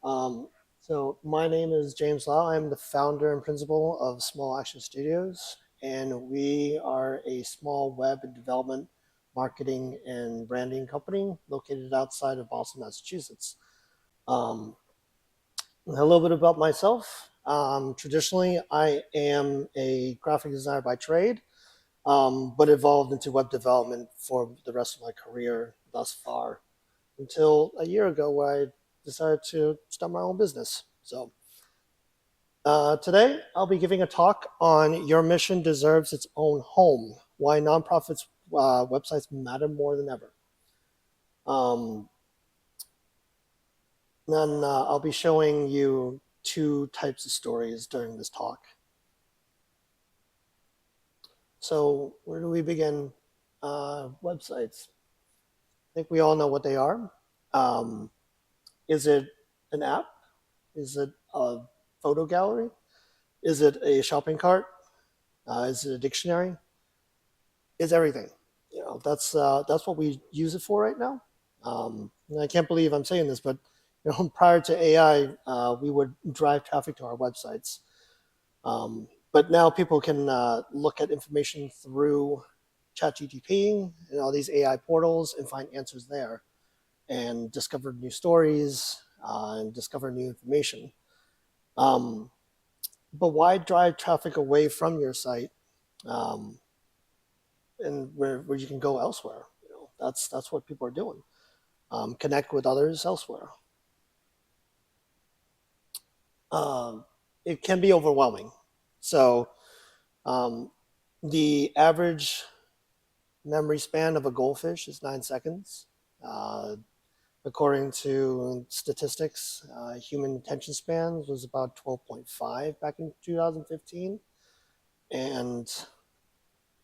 Um, so my name is James Lau. I'm the founder and principal of Small Action Studios, and we are a small web development, marketing, and branding company located outside of Boston, Massachusetts. Um, a little bit about myself. Traditionally, I am a graphic designer by trade, but evolved into web development for the rest of my career thus far until a year ago where I decided to start my own business. So today I'll be giving a talk on Your Mission Deserves Its Own Home, why nonprofits websites matter more than ever. Um, then I'll be showing you two types of stories during this talk. So where do we begin? Websites. I think we all know what they are. Um, is it an app? Is it a photo gallery? Is it a shopping cart? Is it a dictionary? It's everything. That's what we use it for right now. And I can't believe I'm saying this, but prior to AI, we would drive traffic to our websites. But now people can look at information through ChatGPT and all these AI portals and find answers there, and discover new stories and discover new information. Um, but why drive traffic away from your site? Um, and where you can go elsewhere. That's what people are doing. Connect with others elsewhere. Um, it can be overwhelming. So um, the average memory span of a goldfish is 9 seconds. Uh, According to statistics, human attention spans was about 12.5 back in 2015, and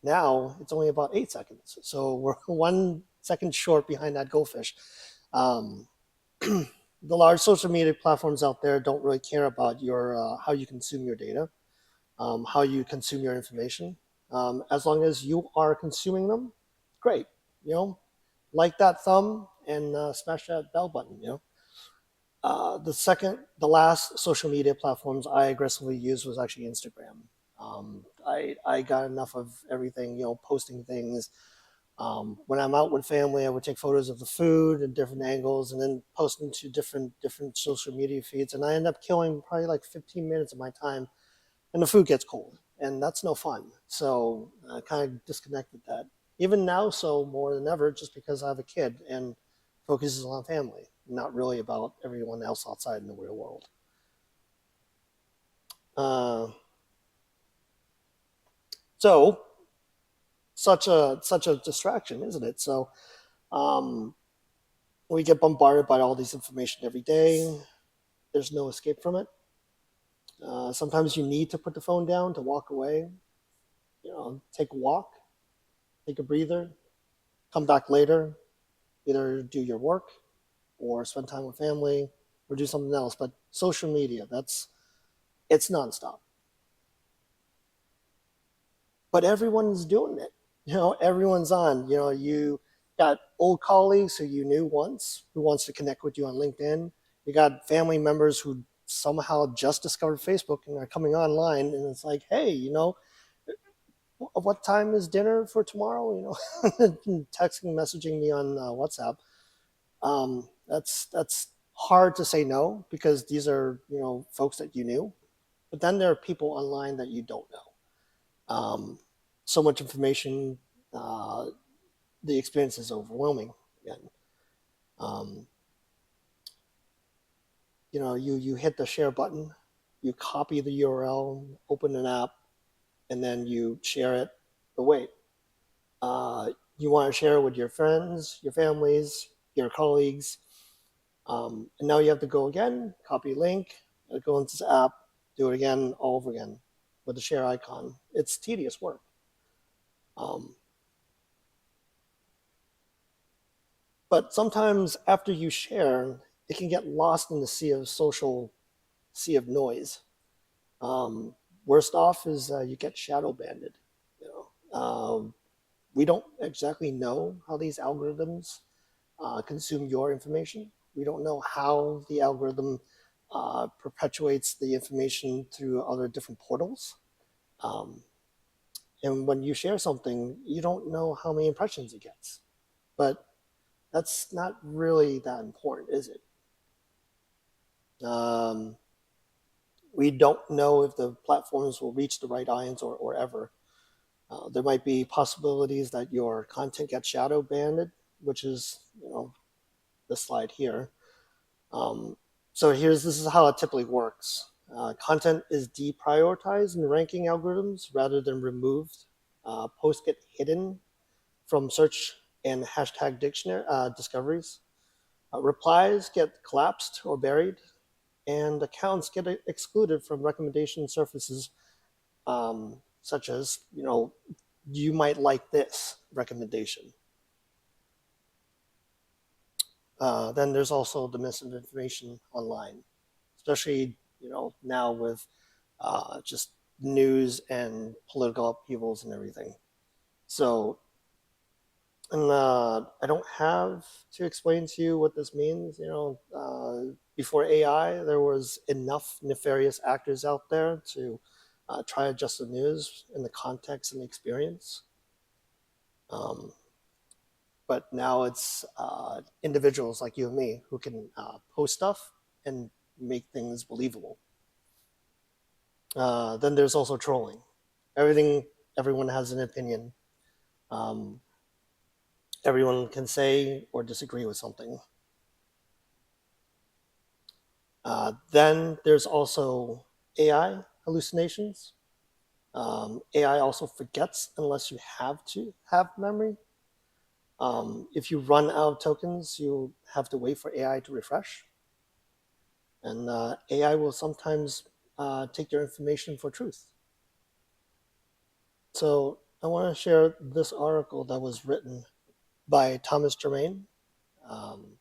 now it's only about 8 seconds. So we're 1 second short behind that goldfish. Um, the large social media platforms out there don't really care about your how you consume your data, how you consume your information. As long as you are consuming them, great. Like that thumb and smash that bell button. The last social media platforms I aggressively used was actually Instagram. I got enough of everything, posting things. When I'm out with family, I would take photos of the food and different angles, and then post them to different social media feeds. And I end up killing probably like 15 minutes of my time, and the food gets cold, and that's no fun. So I kind of disconnected that. Even now, so more than ever, just because I have a kid and focuses on family, not really about everyone else outside in the real world. Uh, so such a distraction, isn't it? So um, we get bombarded by all these information every day. There's no escape from it. Sometimes you need to put the phone down to walk away. Take a walk, take a breather, come back later, either do your work or spend time with family or do something else. But social media, it's nonstop. But everyone's doing it. Everyone's on. You got old colleagues who you knew once who wants to connect with you on LinkedIn. You got family members who somehow just discovered Facebook and are coming online, and it's like, hey, what time is dinner for tomorrow? Texting, messaging me on WhatsApp. That's hard to say no because these are folks that you knew, but then there are people online that you don't know. So much information, uh, the experience is overwhelming. Again, um, you hit the share button, you copy the URL, open an app, and then you share it. But wait, you want to share it with your friends, your families, your colleagues, and now you have to go again, copy a link, go into this app, do it again, all over again with the share icon. It's tedious work. Um, but sometimes after you share, it can get lost in the sea of noise. Worst off is you get shadow banded. You we don't exactly know how these algorithms consume your information. We don't know how the algorithm perpetuates the information through other different portals. Um, and when you share something, you don't know how many impressions it gets. But that's not really that important, is it? Um, we don't know if the platforms will reach the right audience or ever. There might be possibilities that your content gets shadow banned, which is, this slide here. Um, so this is how it typically works. Content is deprioritized in ranking algorithms rather than removed. Posts get hidden from search and hashtag dictionary discoveries. Replies get collapsed or buried, and accounts get excluded from recommendation surfaces, such as, you might like this recommendation. Then there's also the misinformation online, especially now with just news and political upheavals and everything. So, and I don't have to explain to you what this means. Before AI, there was enough nefarious actors out there to try to adjust the news in the context and the experience. Um, but now it's individuals like you and me who can post stuff and make things believable. Then there's also trolling. Everyone has an opinion. Um, Everyone can say or disagree with something. Then there's also AI hallucinations. AI also forgets unless you have to have memory. If you run out of tokens, you have to wait for AI to refresh. And AI will sometimes take your information for truth. So I want to share this article that was written by Thomas Germain. Um,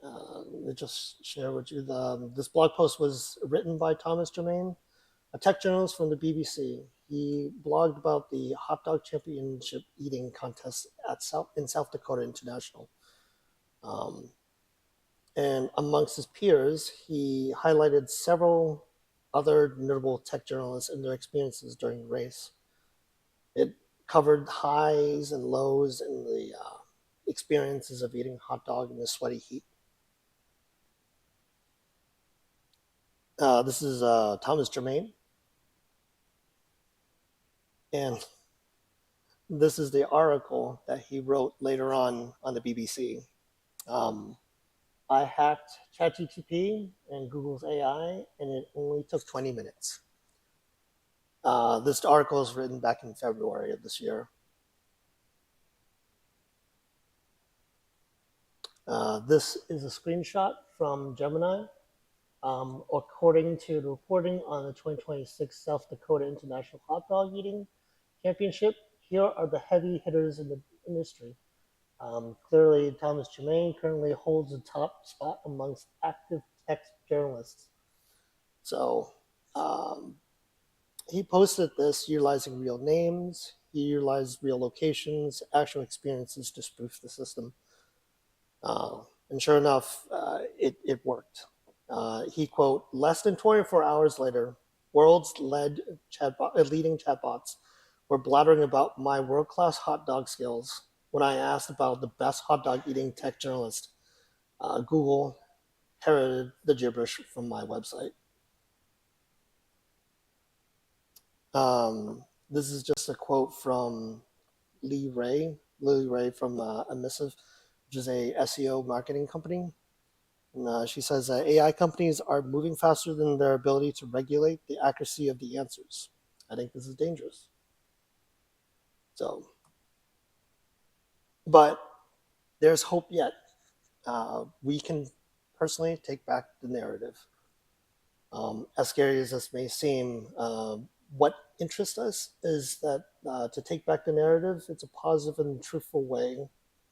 let me just share with you. This blog post was written by Thomas Germain, a tech journalist from the BBC. He blogged about the hot dog championship eating contest in South Dakota International. And amongst his peers, he highlighted several other notable tech journalists and their experiences during the race. It covered highs and lows in the experiences of eating hot dog in the sweaty heat. This is Thomas Germain, and this is the article that he wrote later on the BBC. I hacked ChatGPT and Google's AI, and it only took 20 minutes. This article was written back in February of this year. This is a screenshot from Gemini. According to the reporting on the 2026 South Dakota International Hot Dog Eating Championship, here are the heavy hitters in the industry. Clearly, Thomas Germain currently holds the top spot amongst active tech journalists. So he posted this utilizing real names. He utilized real locations, actual experiences to spoof the system. And sure enough, it worked. He quote, less than 24 hours later, world's leading chatbots were blathering about my world-class hot dog skills when I asked about the best hot dog eating tech journalist. Google parroted the gibberish from my website. This is just a quote from Lily Ray from Emissive, which is a SEO marketing company. And she says AI companies are moving faster than their ability to regulate the accuracy of the answers. I think this is dangerous. So, but there's hope yet. We can personally take back the narrative. As scary as this may seem, what interests us is that to take back the narrative, it's a positive and truthful way.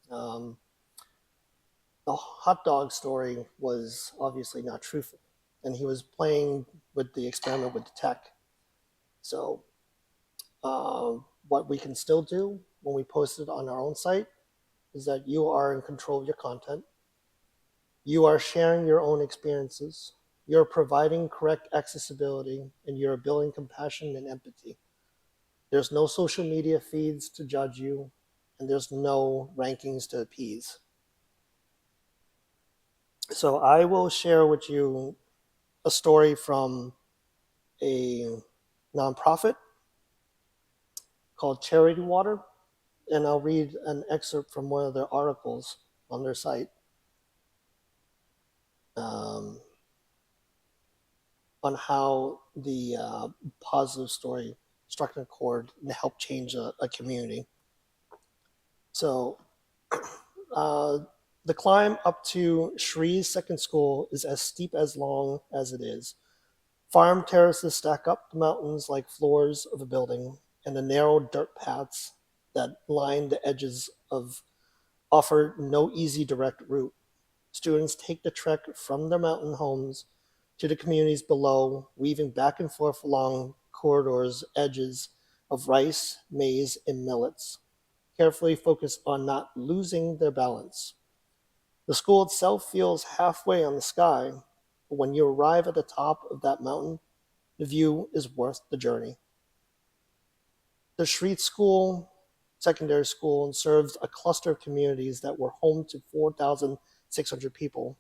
The hot dog story was obviously not truthful, and he was playing with the experiment with the tech. So what we can still do when we post it on our own site is that you are in control of your content. You are sharing your own experiences. You're providing correct accessibility and you're building compassion and empathy. There's no social media feeds to judge you, and there's no rankings to appease. So I will share with you a story from a nonprofit called Charity Water, and I'll read an excerpt from one of their articles on their site um, on how the positive story struck a chord and helped change a community. So uh, the climb up to Shree's second school is as steep as long as it is. Farm terraces stack up the mountains like floors of a building, and the narrow dirt paths that line the edges of offer no easy direct route. Students take the trek from their mountain homes to the communities below, weaving back and forth along corridors, edges of rice, maize, and millets, carefully focused on not losing their balance. The school itself feels halfway on the sky, but when you arrive at the top of that mountain, the view is worth the journey. The Shreet School Secondary School serves a cluster of communities that were home to 4,600 people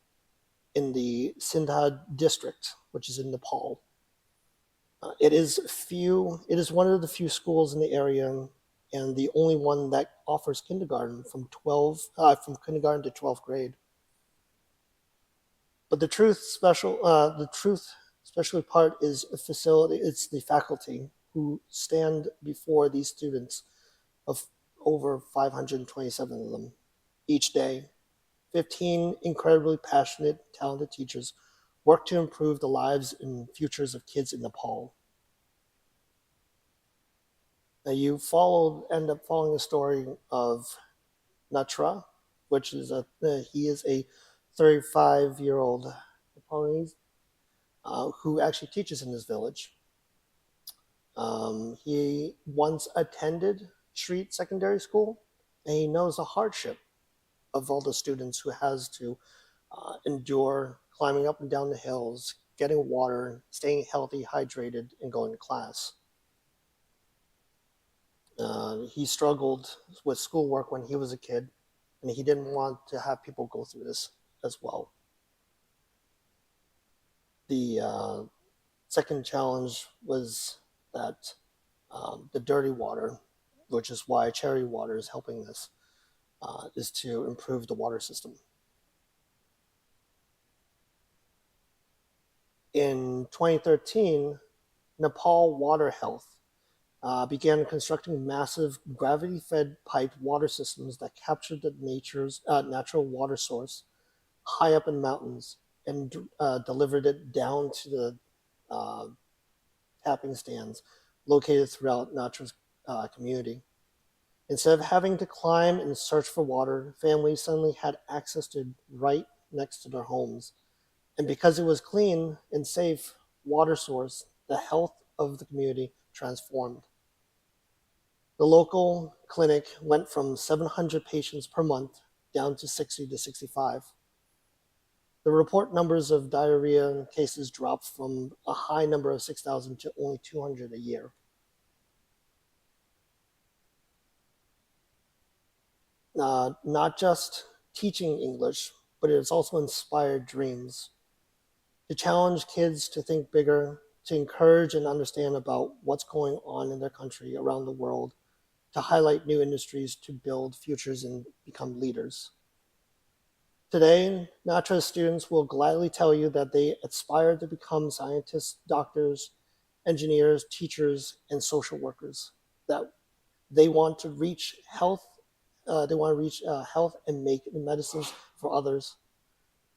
in the Sindh district, which is in Nepal. It is one of the few schools in the area, and the only one that offers kindergarten from kindergarten to 12th grade. But the truth special part is a facility. It's the faculty who stand before these students of over 527 of them each day. 15 incredibly passionate, talented teachers work to improve the lives and futures of kids in Nepal. Now end up following the story of Natra, which is he is a 35-year-old Nepalese who actually teaches in this village. He once attended Shreet Secondary School, and he knows the hardship of all the students who has to endure climbing up and down the hills, getting water, staying healthy, hydrated, and going to class. He struggled with schoolwork when he was a kid, and he didn't want to have people go through this as well. The second challenge was that the dirty water, which is why Charity Water is helping this, is to improve the water system. In 2013, Nepal Water Health began constructing massive gravity-fed piped water systems that captured the natural water source high up in mountains and delivered it down to the tapping stands located throughout Natra's community. Instead of having to climb and search for water, families suddenly had access to it right next to their homes. And because it was clean and safe water source, the health of the community transformed. The local clinic went from 700 patients per month down to 60 to 65. The report numbers of diarrhea cases dropped from a high number of 6,000 to only 200 a year. Not just teaching English, but it has also inspired dreams. To challenge kids to think bigger, to encourage and understand about what's going on in their country, around the world, to highlight new industries, to build futures and become leaders. Today, Natra students will gladly tell you that they aspire to become scientists, doctors, engineers, teachers, and social workers. That they want to reach health. They want to reach health and make medicines for others.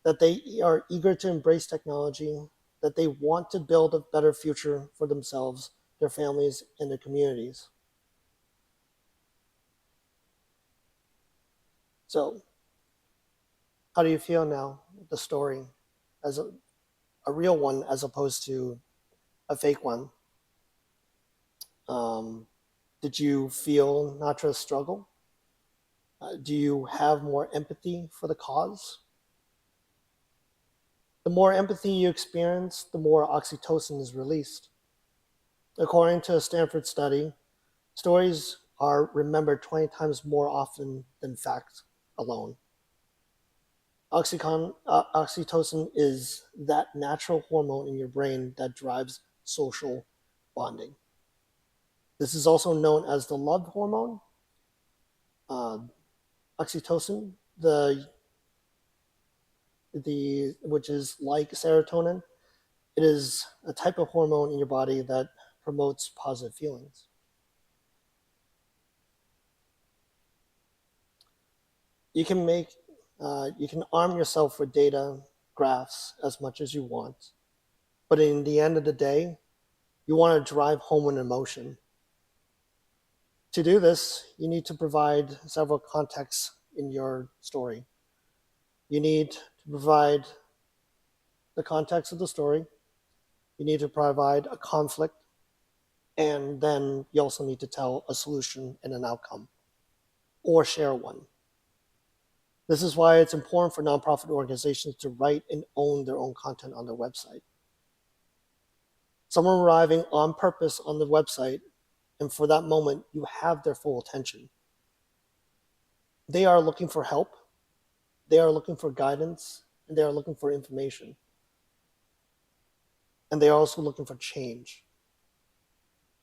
That they are eager to embrace technology. That they want to build a better future for themselves, their families, and their communities. So, how do you feel now with the story as a real one as opposed to a fake one? Um, did you feel Natra's struggle? Do you have more empathy for the cause? The more empathy you experience, the more oxytocin is released. According to a Stanford study, stories are remembered 20 times more often than facts alone. Oxytocin is that natural hormone in your brain that drives social bonding. This is also known as the love hormone. Uh, Oxytocin, the which is like serotonin, it is a type of hormone in your body that promotes positive feelings. You can make you can arm yourself with data graphs as much as you want, but in the end of the day, you want to drive home an emotion. To do this, you need to provide several contexts in your story. You need to provide the context of the story. You need to provide a conflict, and then you also need to tell a solution and an outcome, or share one. This is why it's important for nonprofit organizations to write and own their own content on their website. Someone arriving on purpose on the website, and for that moment, you have their full attention. They are looking for help, they are looking for guidance, and they are looking for information. And they are also looking for change.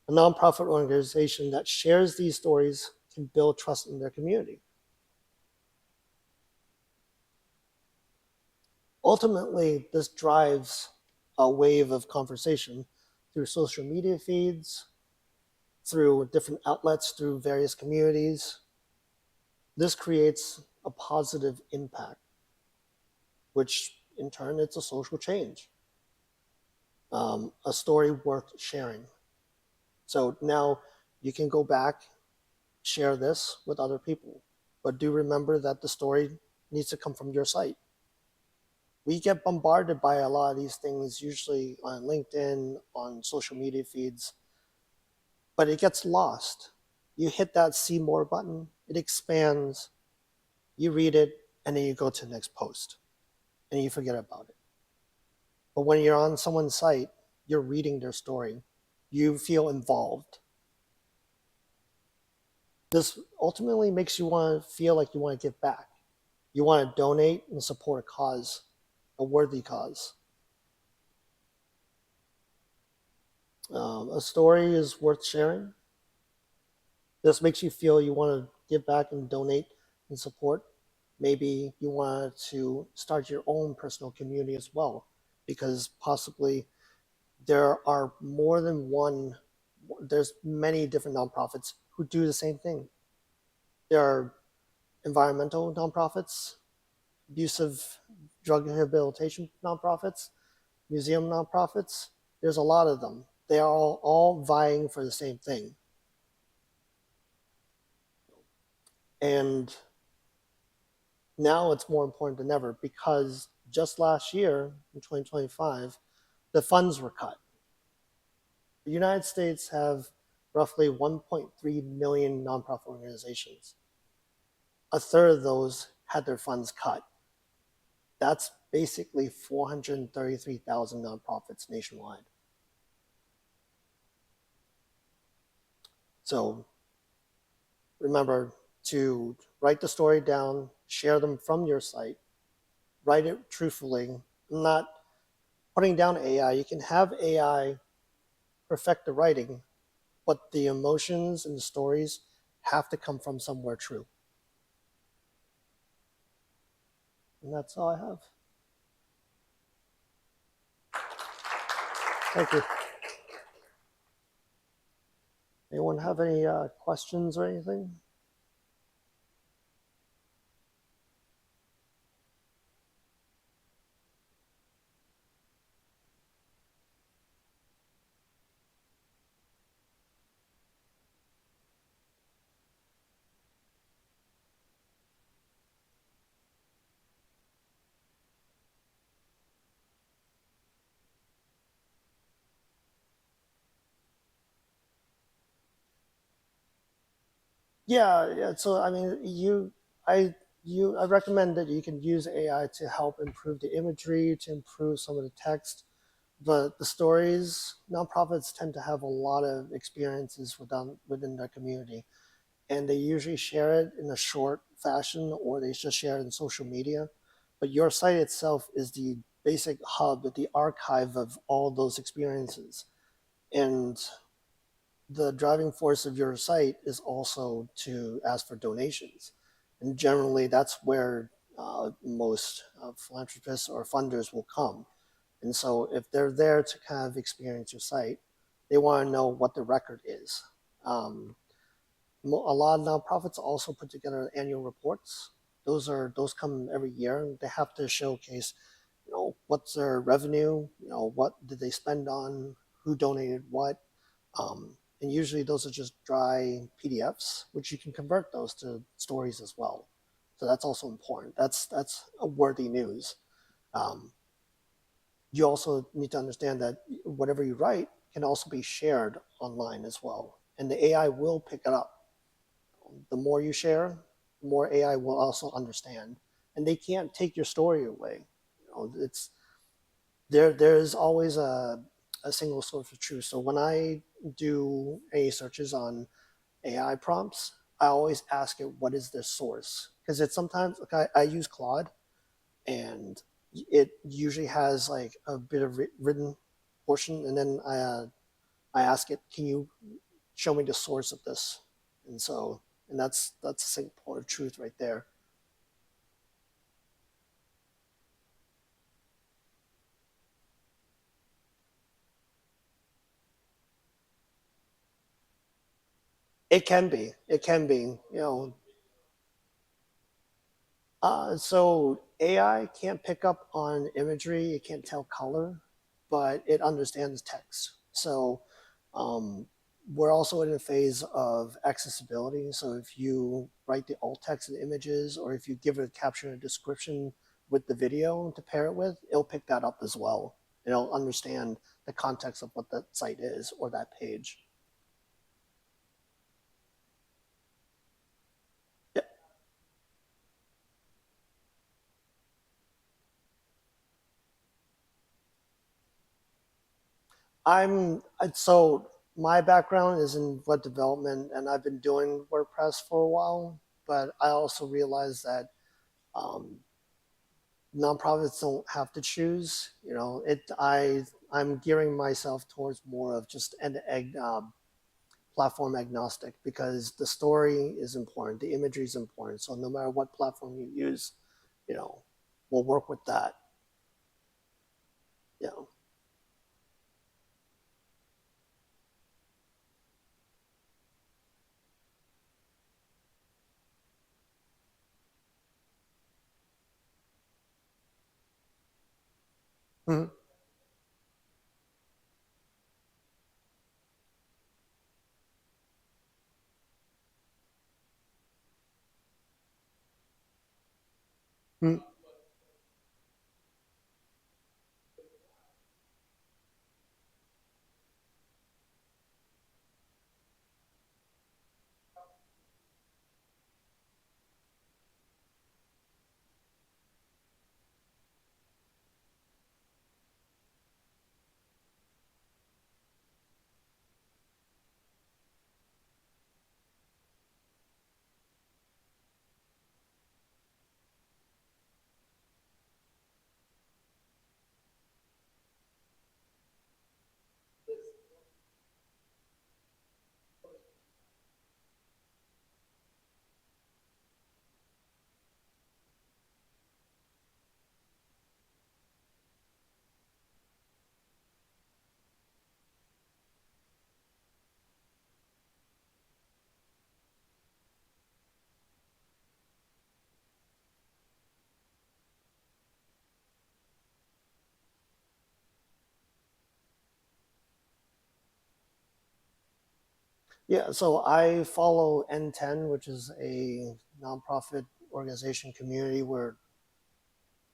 A nonprofit organization that shares these stories can build trust in their community. Ultimately, this drives a wave of conversation through social media feeds, through different outlets, through various communities. This creates a positive impact, which in turn it's a social change, a story worth sharing. So now you can go back, share this with other people, but do remember that the story needs to come from your site. We get bombarded by a lot of these things, usually on LinkedIn, on social media feeds, but it gets lost. You hit that see more button, it expands, you read it, and then you go to the next post, and you forget about it. But when you're on someone's site, you're reading their story, you feel involved. This ultimately makes you want to feel like you want to give back. You want to donate and support a cause, a worthy cause. A story is worth sharing. This makes you feel you want to give back and donate and support. Maybe you want to start your own personal community as well, because possibly there are more than one, there's many different nonprofits who do the same thing. There are environmental nonprofits, abusive drug rehabilitation nonprofits, museum nonprofits. There's a lot of them. They are all vying for the same thing. And now it's more important than ever because just last year, in 2025, the funds were cut. The United States have roughly 1.3 million nonprofit organizations. A third of those had their funds cut. That's basically 433,000 nonprofits nationwide. So remember to write the story down, share them from your site, write it truthfully. I'm not putting down AI. You can have AI perfect the writing, but the emotions and the stories have to come from somewhere true. And that's all I have. Thank you. Anyone have any questions or anything? Yeah. So I mean, I I recommend that you can use AI to help improve the imagery, to improve some of the text, but the stories, nonprofits tend to have a lot of experiences within their community, and they usually share it in a short fashion or they just share it in social media. But your site itself is the basic hub, the archive of all those experiences. And the driving force of your site is also to ask for donations. And generally, that's where most philanthropists or funders will come. And so, if they're there to kind of experience your site, they want to know what the record is. Um, a lot of nonprofits also put together annual reports. Those come every year. They have to showcase, what's their revenue, what did they spend on, who donated what, and usually those are just dry PDFs, which you can convert those to stories as well. So that's also important. That's a worthy news. Um, you also need to understand that whatever you write can also be shared online as well, and the AI will pick it up. The more you share, the more AI will also understand, and they can't take your story away. It's there's always a single source of truth. So when I do any searches on AI prompts, I always ask it what is their source, because it's sometimes like I use Claude, and it usually has like a bit of written portion, and then I ask it, can you show me the source of this? And so and that's a single point of truth right there. It can be, so AI can't pick up on imagery, it can't tell color, but it understands text. So um, we're also in a phase of accessibility. So if you write the alt text and images, or if you give it a caption and description with the video to pair it with, it'll pick that up as well. It'll understand the context of what that site is or that page. Yeah, so my background is in web development, and I've been doing WordPress for a while. But I also realize that um, nonprofits don't have to choose. I'm gearing myself towards more of just an platform agnostic, because the story is important, the imagery is important. So no matter what platform you use, you know, we'll work with that. You know. Mhm. Mhm. Yeah, so I follow N10, which is a nonprofit organization community where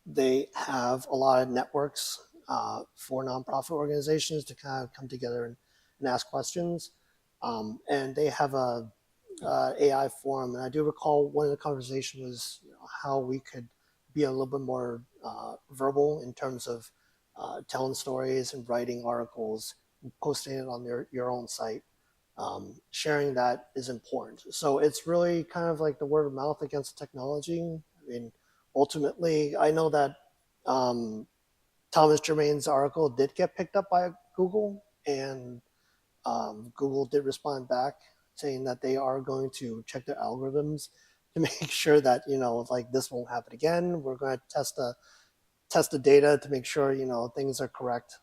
they have a lot of networks for nonprofit organizations to kind of come together and ask questions. And they have a AI forum, and I do recall one of the conversations was how we could be a little bit more verbal in terms of telling stories and writing articles, and posting it on your own site. Sharing that is important. So it's really kind of like the word of mouth against technology. I mean, ultimately, I know that um, Thomas Germain's article did get picked up by Google, and Google did respond back saying that they are going to check their algorithms to make sure that like this won't happen again. We're going to test the data to make sure things are correct.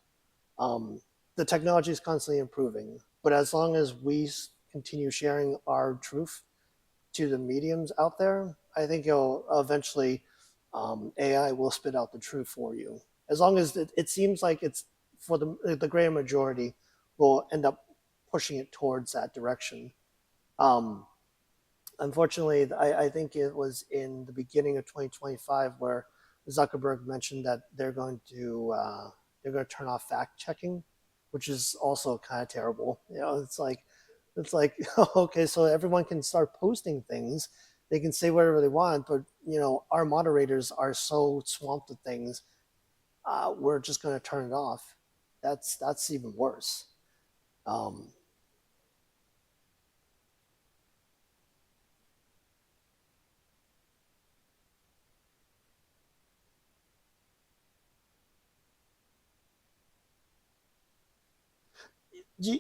Um, the technology is constantly improving, but as long as we continue sharing our truth to the mediums out there, I think you'll eventually AI will spit out the truth for you. As long as it seems like it's for the greater majority, will end up pushing it towards that direction. Um, Unfortunately, I think it was in the beginning of 2025 where Zuckerberg mentioned that they're going to turn off fact checking, which is also kind of terrible. It's like okay, so everyone can start posting things, they can say whatever they want, but our moderators are so swamped with things, we're just going to turn it off. That's even worse. Um,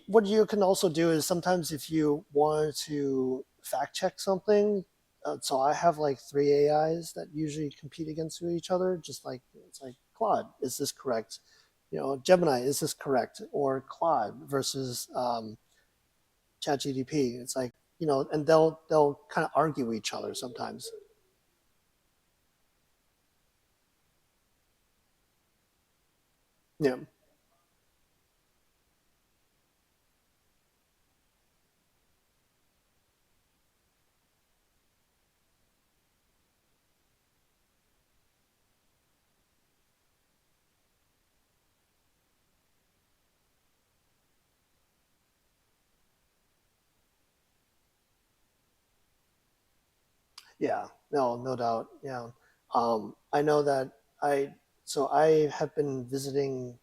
what you can also do is sometimes if you want to fact check something, so I have like three AIs that usually compete against each other, just like it's like Claude, is this correct? Gemini, is this correct? Or Claude versus ChatGPT. It's like and they'll kind of argue each other sometimes. Yeah. Yeah, no, no doubt. Yeah. I know that I have been visiting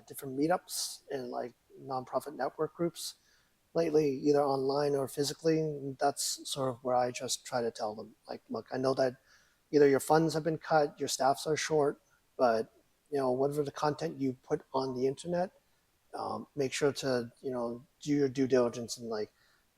different meetups and like nonprofit network groups lately, either online or physically. And that's sort of where I just try to tell them, like, look, I know that either your funds have been cut, your staffs are short, but whatever the content you put on the internet, make sure to do your due diligence and like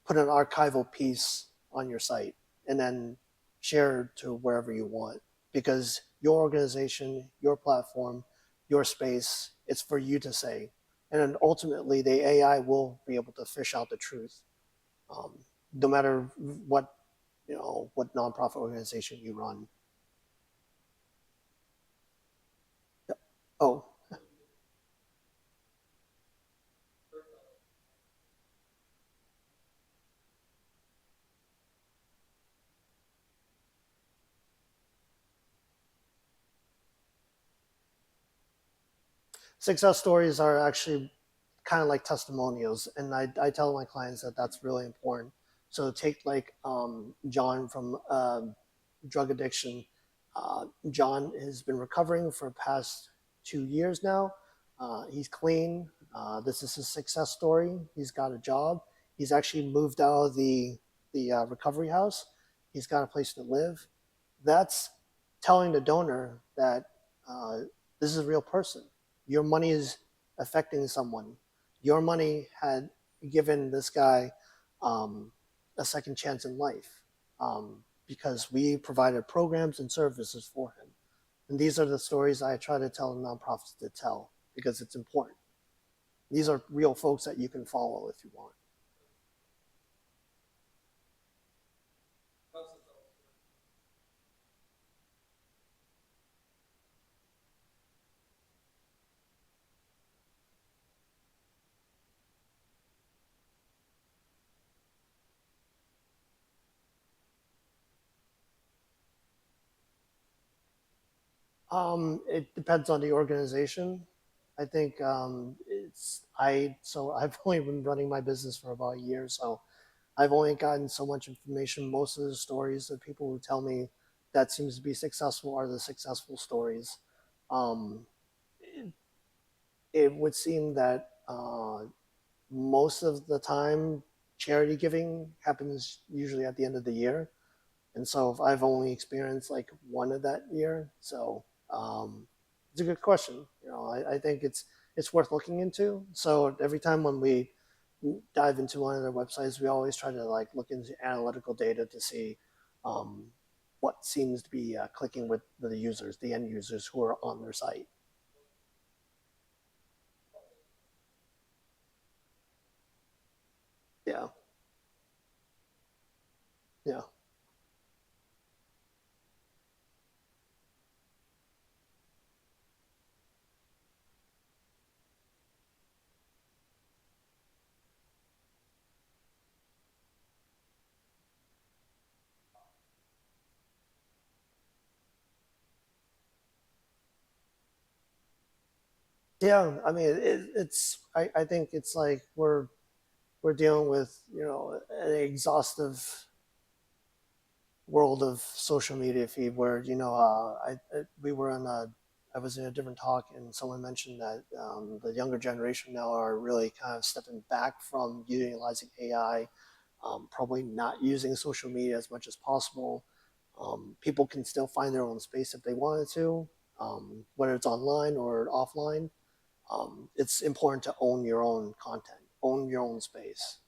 put an archival piece on your site and then share to wherever you want, because your organization, your platform, your space, it's for you to say, and then ultimately the AI will be able to fish out the truth, um, no matter what nonprofit organization you run. Oh, success stories are actually kind of like testimonials, and I tell my clients that that's really important. So take like John from drug addiction. John has been recovering for the past 2 years now. He's clean. This is his success story. He's got a job. He's actually moved out of the recovery house. He's got a place to live. That's telling the donor that uh, this is a real person. Your money is affecting someone. Your money had given this guy um, a second chance in life, because we provided programs and services for him. And these are the stories I try to tell nonprofits to tell because it's important. These are real folks that you can follow if you want. It depends on the organization. I think I've only been running my business for about a year, so I've only gotten so much information. Most of the stories that people who tell me that seems to be successful are the successful stories. Um, it would seem that most of the time charity giving happens usually at the end of the year, and so if I've only experienced like one of that year. So it's a good question. I think it's worth looking into. So every time when we dive into one of their websites, we always try to like look into analytical data to see um, what seems to be clicking with the users, the end users who are on their site. Yeah, yeah. Yeah, I mean, I think it's like we're dealing with an exhaustive world of social media feed where we were on a I was in a different talk and someone mentioned that the younger generation now are really kind of stepping back from utilizing AI, probably not using social media as much as possible. People can still find their own space if they wanted to, whether it's online or offline. It's important to own your own content, own your own space.